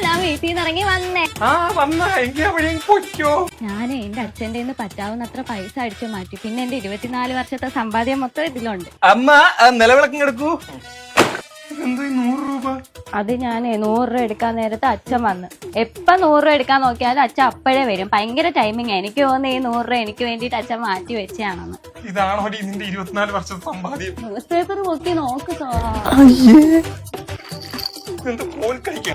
ഞാൻ വീട്ടിൽ നിന്ന് ഇറങ്ങി വന്നേ. ഞാൻ എന്റെ അച്ഛന്റെ പറ്റാവുന്നത്ര പൈസ അടിച്ചു മാറ്റി. പിന്നെ എന്റെ 24 വർഷത്തെ സമ്പാദ്യം മൊത്തം ഇതിലുണ്ട്. അമ്മ നിലവിളക്കെടുക്കൂ. അത് ഞാൻ 100 രൂപ എടുക്കാൻ നേരത്തെ അച്ഛൻ വന്ന് എപ്പ 100 രൂപ എടുക്കാൻ നോക്കിയാലും അച്ഛൻ അപ്പോഴേ വരും. ഭയങ്കര ടൈമിങ്. എനിക്ക് തോന്നുന്നു ഈ 100 രൂപ എനിക്ക് വേണ്ടിട്ട് അച്ഛൻ മാറ്റി വെച്ചാണെന്ന്. ഇതാണോ നിന്റെ 24 വർഷത്തെ സമ്പാദ്യം? ന്യൂസ് പേപ്പർ നോക്കി നോക്ക്.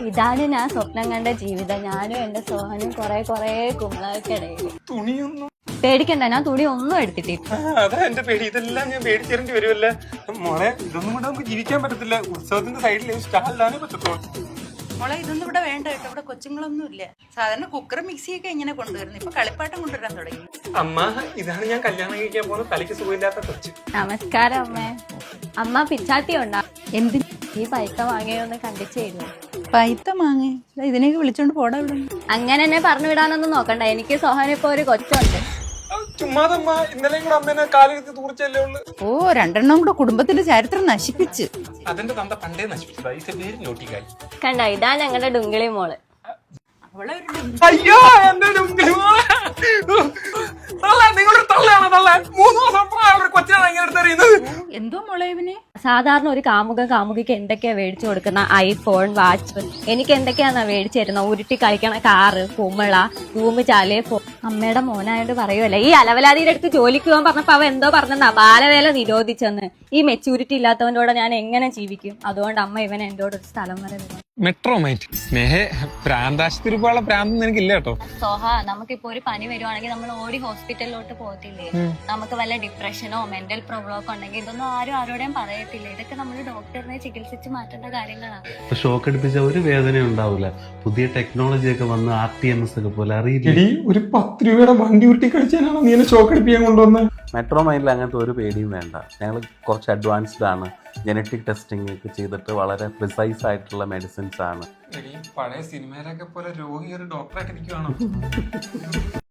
ഇതാണ് ഞാൻ സ്വപ്നം കണ്ട ജീവിതം. ഞാനും എന്റെ സോഹനും കൊറേ കുമ്പളക്കിടയിൽ. തുണിയൊന്നും പേടിക്കണ്ട, ഞാൻ തുണി ഒന്നും എടുത്തിട്ടില്ല. അതാ എന്റെ പേടി. ഇതെല്ലാം ഞാൻ പേടിച്ചേരേണ്ടി വരുമല്ലേ മോളെ. ഇതൊന്നും കൂടെ നമുക്ക് ജീവിക്കാൻ പറ്റത്തില്ല. ഉത്സവത്തിന്റെ സൈഡിൽ സ്റ്റാളിലാനേ പറ്റത്തുള്ളൂ. മോളെ ഇതൊന്നും ഇവിടെ വേണ്ട കേട്ടോ. ഇവിടെ കൊച്ചുങ്ങളൊന്നും ഇല്ല. സാധാരണ കുക്കർ മിക്സിയൊക്കെ ഇങ്ങനെ കൊണ്ടുവരുന്നു. ഇപ്പൊ കളിപ്പാട്ടം കൊണ്ടുവരാൻ തുടങ്ങി. അമ്മ ഇതാണ് ഞാൻ കല്യാണം കഴിക്കാൻ പോകുന്ന തലയ്ക്ക് സുഖമില്ലാത്ത കൊച്ചു. നമസ്കാരം അമ്മേ. അമ്മ പിച്ചാട്ടി ഉണ്ടാ. എന്ത് ഈ പൈസ വാങ്ങിയൊന്ന് കണ്ടിച്ചു തരുമോ? പൈത്ത മാങ്ങേ ഇതിനേക്ക് വിളിച്ചോണ്ട് പോടാ ഇവിടെ. അങ്ങനെ എന്നെ പറഞ്ഞു വിടാനൊന്നും നോക്കണ്ട. എനിക്ക് സോഹനിപ്പോ ഒരു കൊച്ചുണ്ട്. ചുമ്മാതമ്മ ഇന്നലെയും കൂടെ അമ്മേനെ കാലെടുത്ത് തൂർച്ചല്ലേ ഉള്ളു. ഓ 2 എണ്ണം കൂടെ കുടുംബത്തിന്റെ ചരിത്രം നശിപ്പിച്ച്. അതെന്റെ തന്ത പണ്ടേ നശിപ്പിച്ചതാ. ഈ പേര് നോട്ടിക്കായി. കണ്ട, ഇതാ ഞങ്ങളുടെ ഡുങ്കിളി മോള്. അവളെ ഒരു അയ്യോ എന്റെ ഡുങ്കിളി മോളെ. നിങ്ങളുടെ തള്ളയാണ് തള്ള. 3 ദിവസം ഒരു കൊച്ചിനാണ് ഇങ്ങനെ എടുത്തറിയുന്നത്. എന്തോ മോളെ ഇവന്. സാധാരണ ഒരു കാമുകിക്ക് എന്തൊക്കെയാ മേടിച്ചു കൊടുക്കുന്ന? IPhone, watch. എനിക്ക് എന്തൊക്കെയാന്നാ മേടിച്ചു തരുന്ന? ഉരുട്ടി കളിക്കണ കാറ്, കുമ്മള, റൂമ് ചാലേ അമ്മയുടെ മോനായോണ്ട് പറയുമല്ലേ. ഈ അലവലാതിയുടെ അടുത്ത് ജോലിക്ക് പോകാൻ പറഞ്ഞപ്പോ അവ എന്തോ പറഞ്ഞെന്നാ ബാലവേല നിരോധിച്ചെന്ന്. ഈ മെച്യൂരിറ്റി ഇല്ലാത്തവന്റെ കൂടെ ഞാൻ എങ്ങനെ ജീവിക്കും? അതുകൊണ്ട് അമ്മ ഇവനെ എന്നോട് ഒരു സ്ഥലം വരെ വരും. മെട്രോമൈറ്റ് സ്നേഹ പ്രാന്താശുപത്രി പോലുള്ള പ്രാന്തൊന്നും എനിക്കില്ല കേട്ടോ. സോഹ, നമുക്കിപ്പോ ഒരു പനി വരുവാണെങ്കിൽ നമ്മൾ ഓടി ഹോസ്പിറ്റലിലോട്ട് പോകത്തില്ലേ? നമുക്ക് വല്ല ഡിപ്രഷനോ മെന്റൽ പ്രോബ്ലം ഒക്കെ ഉണ്ടെങ്കിൽ ഇതൊന്നും ആരോടെയും പറയത്തില്ല. ഇതൊക്കെ നമ്മൾ ഡോക്ടറിനെ ചികിത്സിച്ച് മാറ്റേണ്ട കാര്യങ്ങളാണ്. ഷോക്ക് അടിപ്പിച്ച ഒരു വേദന ഉണ്ടാവില്ല. പുതിയ ടെക്നോളജി ഒക്കെ വന്ന് RTMS ഒക്കെ പോലെ അറിയില്ല. ഒരു 10 രൂപയുടെ വണ്ടി ഉരുട്ടി കളിച്ചാനാണോ നീ എന്നെ ഷോക്ക് അടിപ്പിക്കാൻ കൊണ്ടുവന്നത്? മെട്രോ മൈൻഡിൽ അങ്ങനത്തെ ഒരു പേടിയും വേണ്ട. ഞങ്ങൾ കുറച്ച് അഡ്വാൻസ്ഡ് ആണ്. ജനറ്റിക് ടെസ്റ്റിംഗ് ഒക്കെ ചെയ്തിട്ട് വളരെ പ്രിസൈസ് ആയിട്ടുള്ള മെഡിസിൻസ് ആണ്. പഴയ സിനിമയിലൊക്കെ പോലെ രോഗി ഒരു ഡോക്ടറായിട്ട് ഇരിക്കുവാണോ?